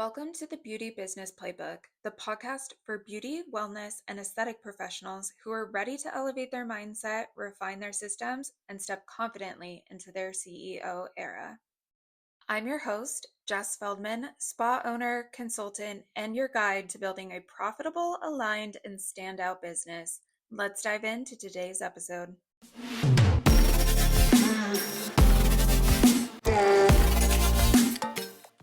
Welcome to the Beauty Business Playbook, the podcast for beauty, wellness, and aesthetic professionals who are ready to elevate their mindset, refine their systems, and step confidently into their CEO era. I'm your host, Jess Feldman, spa owner, consultant, and your guide to building a profitable, aligned, and standout business. Let's dive into today's episode.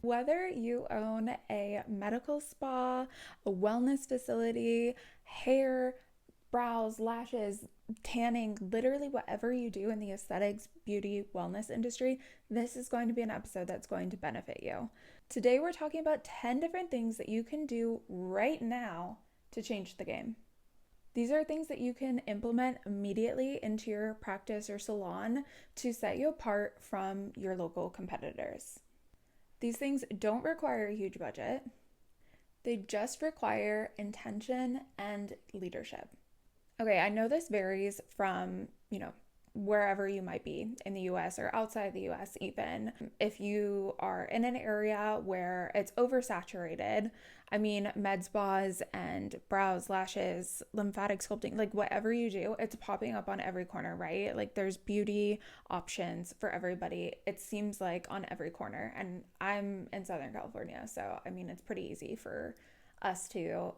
Whether you own a medical spa, a wellness facility, hair, brows, lashes, tanning, literally whatever you do in the aesthetics, beauty, wellness industry, this is going to be an episode that's going to benefit you. Today, we're talking about 10 different things that you can do right now to change the game. These are things that you can implement immediately into your practice or salon to set you apart from your local competitors. These things don't require a huge budget. They just require intention and leadership. Okay, I know this varies from, wherever you might be in the US or outside the US even. If you are in an area where it's oversaturated, med spas and brows, lashes, lymphatic sculpting, like whatever you do, it's popping up on every corner, right? Like there's beauty options for everybody. It seems like on every corner. And I'm in Southern California, so it's pretty easy for us to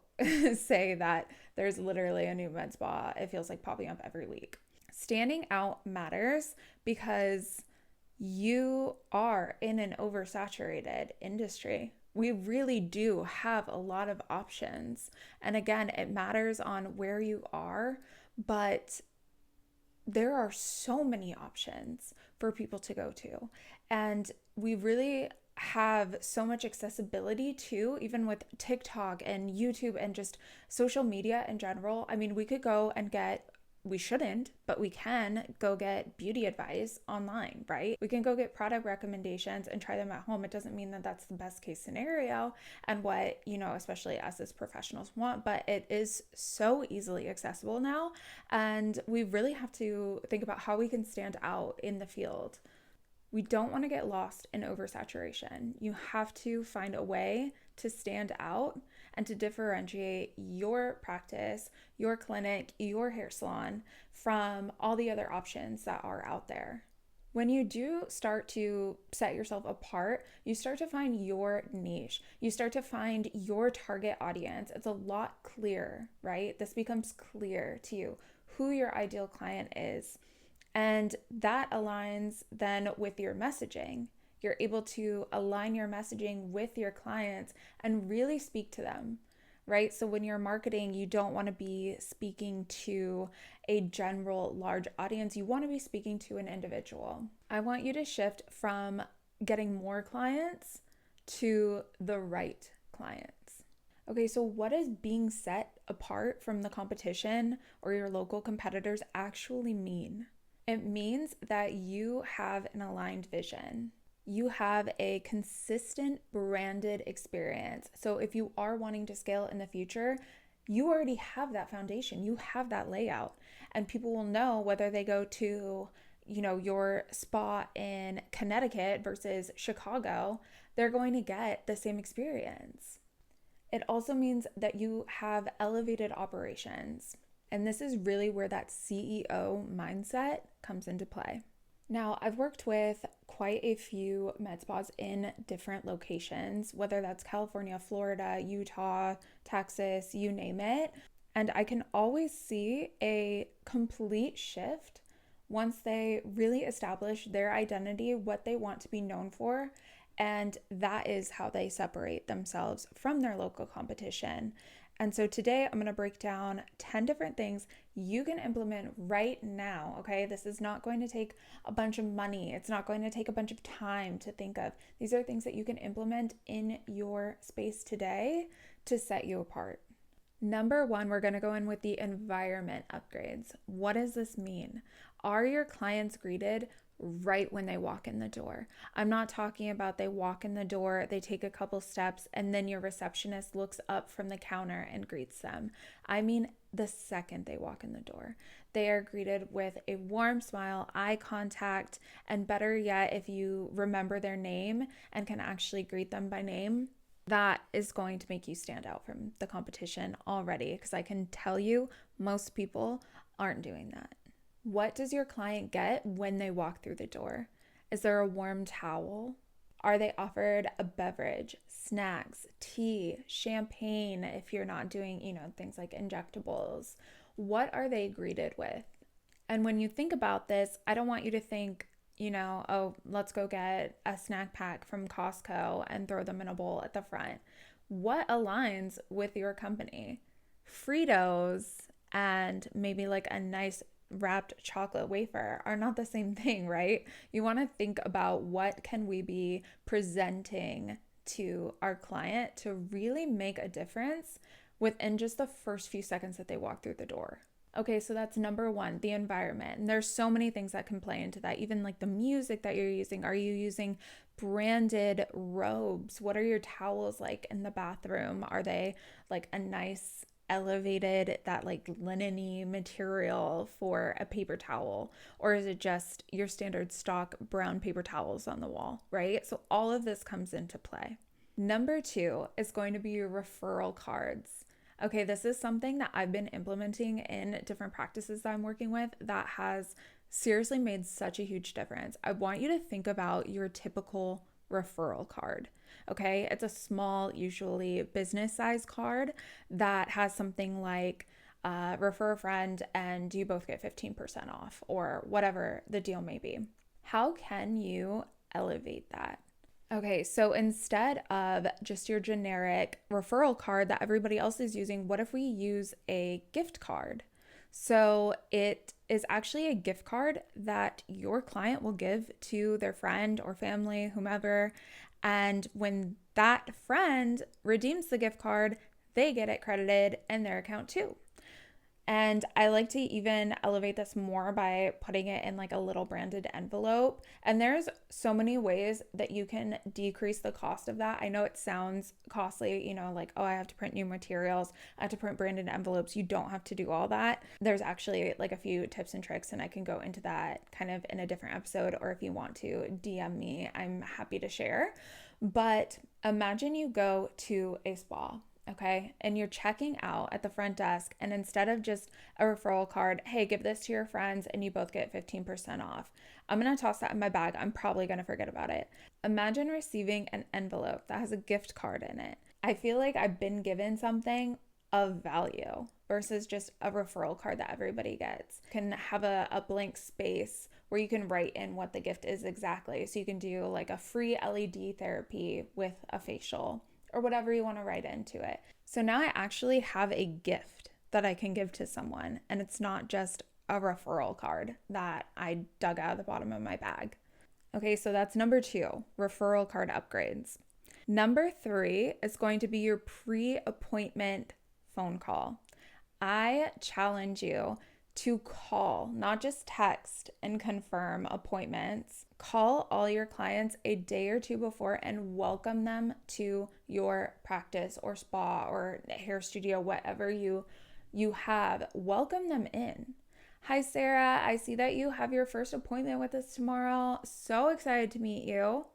say that there's literally a new med spa. It feels like popping up every week. Standing out matters because you are in an oversaturated industry. We really do have a lot of options. And again, it matters on where you are, but there are so many options for people to go to. And we really have so much accessibility too, even with TikTok and YouTube and just social media in general. We could go and we shouldn't, but we can go get beauty advice online, right? We can go get product recommendations and try them at home. It doesn't mean that that's the best case scenario and what, especially us as professionals want, but it is so easily accessible now. And we really have to think about how we can stand out in the field. We don't want to get lost in oversaturation. You have to find a way to stand out and to differentiate your practice, your clinic, your hair salon from all the other options that are out there. When you do start to set yourself apart, you start to find your niche. You start to find your target audience. It's a lot clearer, right? This becomes clear to you who your ideal client is. And that aligns then with your messaging. You're able to align your messaging with your clients and really speak to them, right? So when you're marketing, you don't want to be speaking to a general large audience. You want to be speaking to an individual. I want you to shift from getting more clients to the right clients. Okay, so what does being set apart from the competition or your local competitors actually mean? It means that you have an aligned vision. You have a consistent branded experience. So if you are wanting to scale in the future, you already have that foundation. You have that layout. And people will know whether they go to, your spa in Connecticut versus Chicago, they're going to get the same experience. It also means that you have elevated operations. And this is really where that CEO mindset comes into play. Now, I've worked with quite a few med spas in different locations, whether that's California, Florida, Utah, Texas, you name it. And I can always see a complete shift once they really establish their identity, what they want to be known for. And that is how they separate themselves from their local competition. And so today I'm going to break down 10 different things you can implement right now, okay? This is not going to take a bunch of money. It's not going to take a bunch of time to think of. These are things that you can implement in your space today to set you apart. Number one, we're going to go in with the environment upgrades. What does this mean? Are your clients greeted right when they walk in the door? I'm not talking about they walk in the door, they take a couple steps, and then your receptionist looks up from the counter and greets them. I mean the second they walk in the door. They are greeted with a warm smile, eye contact, and better yet, if you remember their name and can actually greet them by name, That is going to make you stand out from the competition already, because I can tell you most people aren't doing that. What does your client get when they walk through the door? Is there a warm towel? Are they offered a beverage, snacks, tea, champagne if you're not doing, things like injectables? What are they greeted with? And when you think about this, I don't want you to think, oh, let's go get a snack pack from Costco and throw them in a bowl at the front. What aligns with your company? Fritos and maybe like a nice wrapped chocolate wafer are not the same thing, right? You want to think about what can we be presenting to our client to really make a difference within just the first few seconds that they walk through the door. Okay, so that's number one, the environment. And there's so many things that can play into that, even like the music that you're using. Are you using branded robes? What are your towels like in the bathroom? Are they like a nice elevated, that like linen-y material for a paper towel? Or is it just your standard stock brown paper towels on the wall, right? So all of this comes into play. Number two is going to be your referral cards. Okay, this is something that I've been implementing in different practices that I'm working with that has seriously made such a huge difference. I want you to think about your typical referral card. Okay, it's a small, usually business size card that has something like refer a friend and you both get 15% off, or whatever the deal may be. How can you elevate that? Okay, so instead of just your generic referral card that everybody else is using, what if we use a gift card? So it is actually a gift card that your client will give to their friend or family, whomever. And when that friend redeems the gift card, they get it credited in their account too. And I like to even elevate this more by putting it in like a little branded envelope. And there's so many ways that you can decrease the cost of that. I know it sounds costly, like, oh, I have to print new materials, I have to print branded envelopes. You don't have to do all that. There's actually like a few tips and tricks, and I can go into that kind of in a different episode, or if you want to DM me, I'm happy to share. But imagine you go to a spa. Okay, and you're checking out at the front desk, and instead of just a referral card, hey, give this to your friends and you both get 15% off. I'm going to toss that in my bag. I'm probably going to forget about it. Imagine receiving an envelope that has a gift card in it. I feel like I've been given something of value versus just a referral card that everybody gets. You can have a blank space where you can write in what the gift is exactly. So you can do like a free LED therapy with a facial, or whatever you want to write into it. So now I actually have a gift that I can give to someone, and it's not just a referral card that I dug out of the bottom of my bag. Okay, so that's number two, referral card upgrades. Number three is going to be your pre-appointment phone call. I challenge you to call, not just text and confirm appointments. Call all your clients a day or two before and welcome them to your practice or spa or hair studio, whatever you have. Welcome them in. Hi, Sarah. I see that you have your first appointment with us tomorrow. So excited to meet you.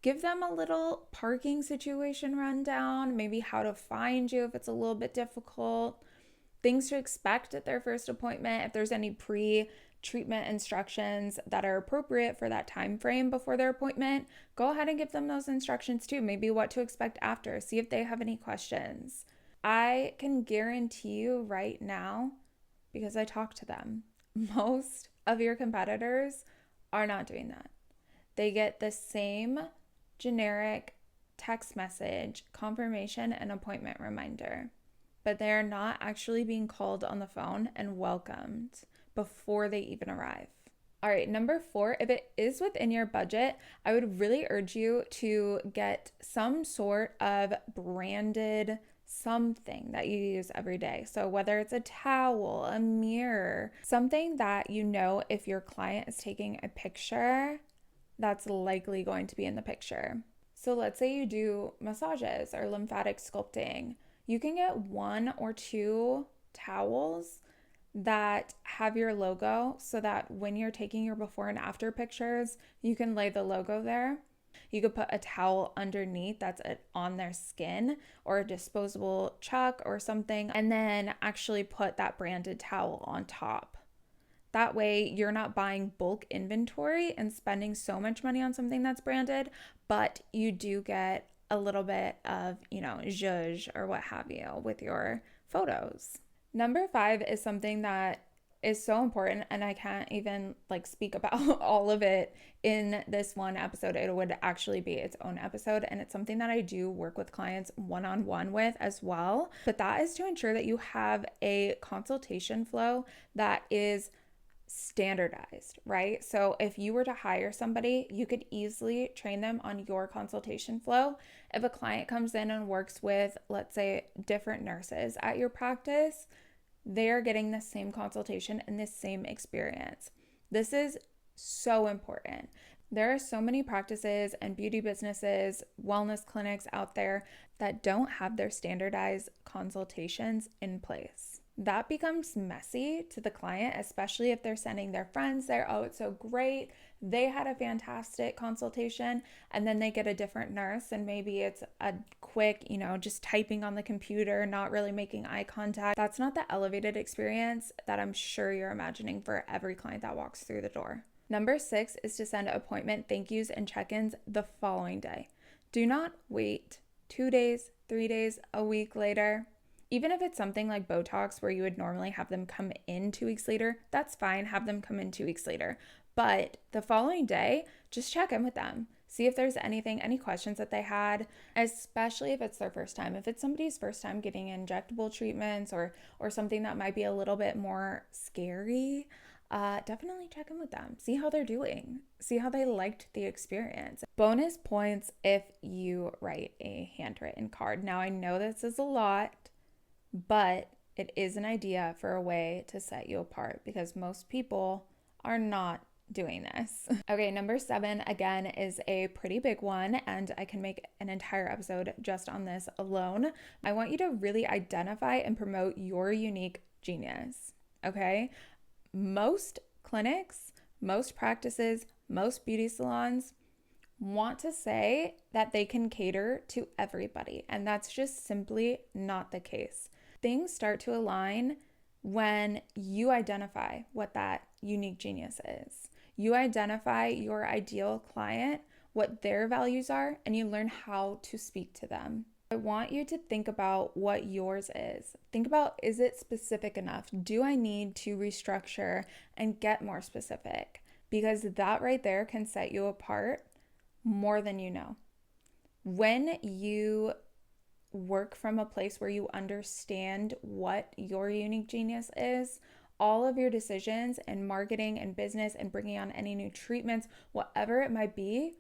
Give them a little parking situation rundown, maybe how to find you if it's a little bit difficult. Things to expect at their first appointment. If there's any pre-treatment instructions that are appropriate for that time frame before their appointment, go ahead and give them those instructions too. Maybe what to expect after. See if they have any questions. I can guarantee you right now, because I talk to them, most of your competitors are not doing that. They get the same generic text message, confirmation, and appointment reminder, but they are not actually being called on the phone and welcomed before they even arrive. All right, number four, if it is within your budget, I would really urge you to get some sort of branded something that you use every day. So whether it's a towel, a mirror, something that if your client is taking a picture, that's likely going to be in the picture. So let's say you do massages or lymphatic sculpting. You can get 1 or 2 towels that have your logo so that when you're taking your before and after pictures, you can lay the logo there. You could put a towel underneath that's on their skin, or a disposable chuck or something, and then actually put that branded towel on top. That way you're not buying bulk inventory and spending so much money on something that's branded, but you do get a little bit of, zhuzh or what have you with your photos. Number 5 is something that is so important, and I can't even speak about all of it in this one episode. It would actually be its own episode, and it's something that I do work with clients one-on-one with as well. But that is to ensure that you have a consultation flow that is standardized, right? So if you were to hire somebody, you could easily train them on your consultation flow. If a client comes in and works with, let's say, different nurses at your practice, they're getting the same consultation and the same experience. This is so important. There are so many practices and beauty businesses, wellness clinics out there that don't have their standardized consultations in place. That becomes messy to the client, especially if they're sending their friends there. Oh, it's so great. They had a fantastic consultation, and then they get a different nurse, and maybe it's a quick, just typing on the computer, not really making eye contact. That's not the elevated experience that I'm sure you're imagining for every client that walks through the door. Number 6 is to send appointment thank yous and check-ins the following day. Do not wait 2 days, 3 days, a week later. Even if it's something like Botox where you would normally have them come in 2 weeks later, that's fine. Have them come in 2 weeks later. But the following day, just check in with them. See if there's any questions that they had, especially if it's their first time. If it's somebody's first time getting injectable treatments or something that might be a little bit more scary, definitely check in with them. See how they're doing. See how they liked the experience. Bonus points if you write a handwritten card. Now, I know this is a lot, but it is an idea for a way to set you apart because most people are not doing this. Okay, number 7, again, is a pretty big one, and I can make an entire episode just on this alone. I want you to really identify and promote your unique genius, okay? Most clinics, most practices, most beauty salons want to say that they can cater to everybody, and that's just simply not the case. Things start to align when you identify what that unique genius is. You identify your ideal client, what their values are, and you learn how to speak to them. I want you to think about what yours is. Think about, is it specific enough? Do I need to restructure and get more specific? Because that right there can set you apart more than you know. When you work from a place where you understand what your unique genius is, all of your decisions and marketing and business and bringing on any new treatments, whatever it might be,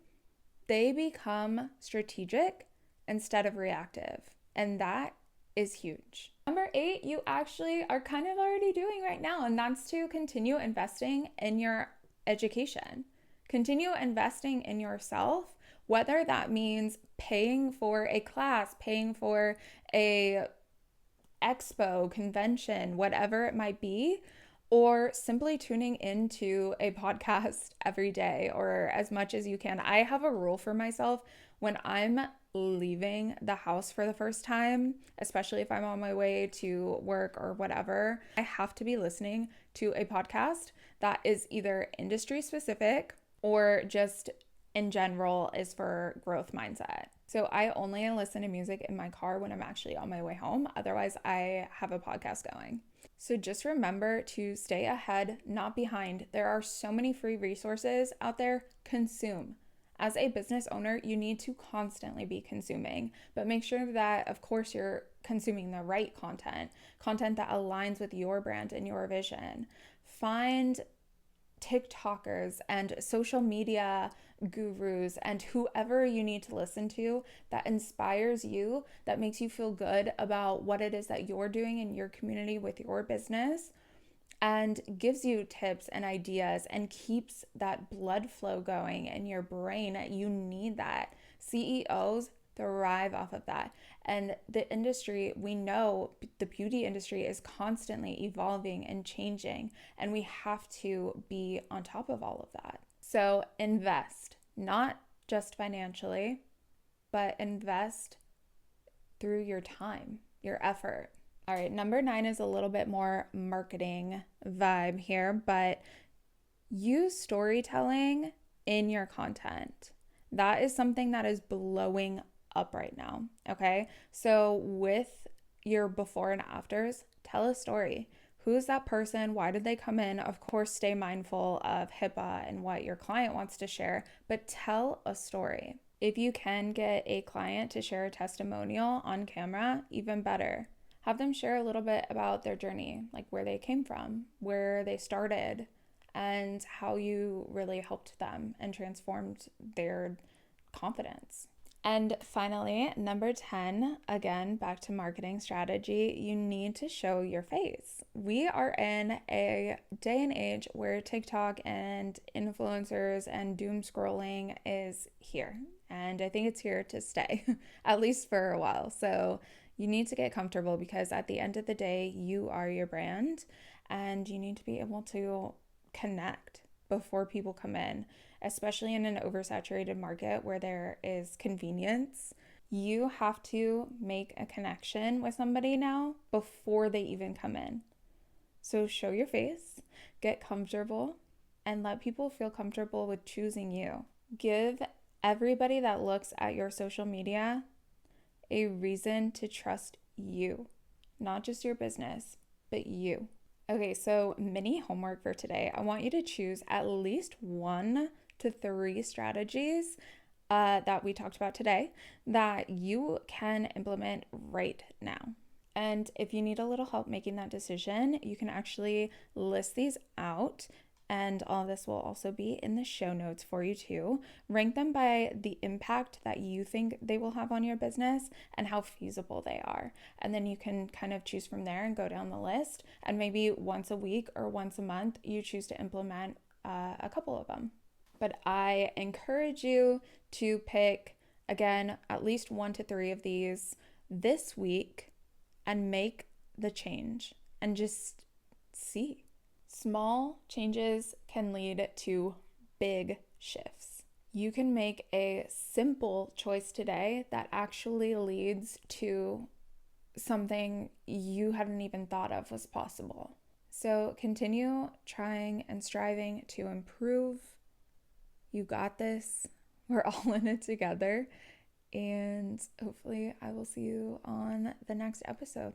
they become strategic instead of reactive. And that is huge. Number 8, you actually are kind of already doing right now, and that's to continue investing in your education. Continue investing in yourself, whether that means paying for a class, paying for a expo, convention, whatever it might be, or simply tuning into a podcast every day or as much as you can. I have a rule for myself when I'm leaving the house for the first time, especially if I'm on my way to work or whatever, I have to be listening to a podcast that is either industry specific or just in general is for growth mindset. So I only listen to music in my car when I'm actually on my way home. Otherwise, I have a podcast going. So just remember to stay ahead, not behind. There are so many free resources out there. Consume. As a business owner, you need to constantly be consuming, but make sure that, of course, you're consuming the right content that aligns with your brand and your vision. Find TikTokers and social media gurus and whoever you need to listen to that inspires you, that makes you feel good about what it is that you're doing in your community with your business, and gives you tips and ideas and keeps that blood flow going in your brain. You need that. CEOs thrive off of that. And the industry, we know the beauty industry is constantly evolving and changing, and we have to be on top of all of that. So invest, not just financially, but invest through your time, your effort. All right, number 9 is a little bit more marketing vibe here, but use storytelling in your content. That is something that is blowing up right now. Okay. So, with your before and afters, tell a story. Who's that person? Why did they come in? Of course, stay mindful of HIPAA and what your client wants to share, but tell a story. If you can get a client to share a testimonial on camera, even better. Have them share a little bit about their journey, like where they came from, where they started, and how you really helped them and transformed their confidence. And finally, number 10, again, back to marketing strategy, you need to show your face. We are in a day and age where TikTok and influencers and doom scrolling is here. And I think it's here to stay, at least for a while. So you need to get comfortable because at the end of the day, you are your brand and you need to be able to connect before people come in, especially in an oversaturated market where there is convenience. You have to make a connection with somebody now before they even come in. So show your face, get comfortable, and let people feel comfortable with choosing you. Give everybody that looks at your social media a reason to trust you, not just your business, but you. Okay, so mini homework for today. I want you to choose at least 1 to 3 strategies that we talked about today that you can implement right now. And if you need a little help making that decision, you can actually list these out. And all of this will also be in the show notes for you too. Rank them by the impact that you think they will have on your business and how feasible they are. And then you can kind of choose from there and go down the list. And maybe once a week or once a month, you choose to implement a couple of them. But I encourage you to pick, again, at least 1 to 3 of these this week and make the change and just see. Small changes can lead to big shifts. You can make a simple choice today that actually leads to something you hadn't even thought of was possible. So continue trying and striving to improve. You got this. We're all in it together. And hopefully I will see you on the next episode.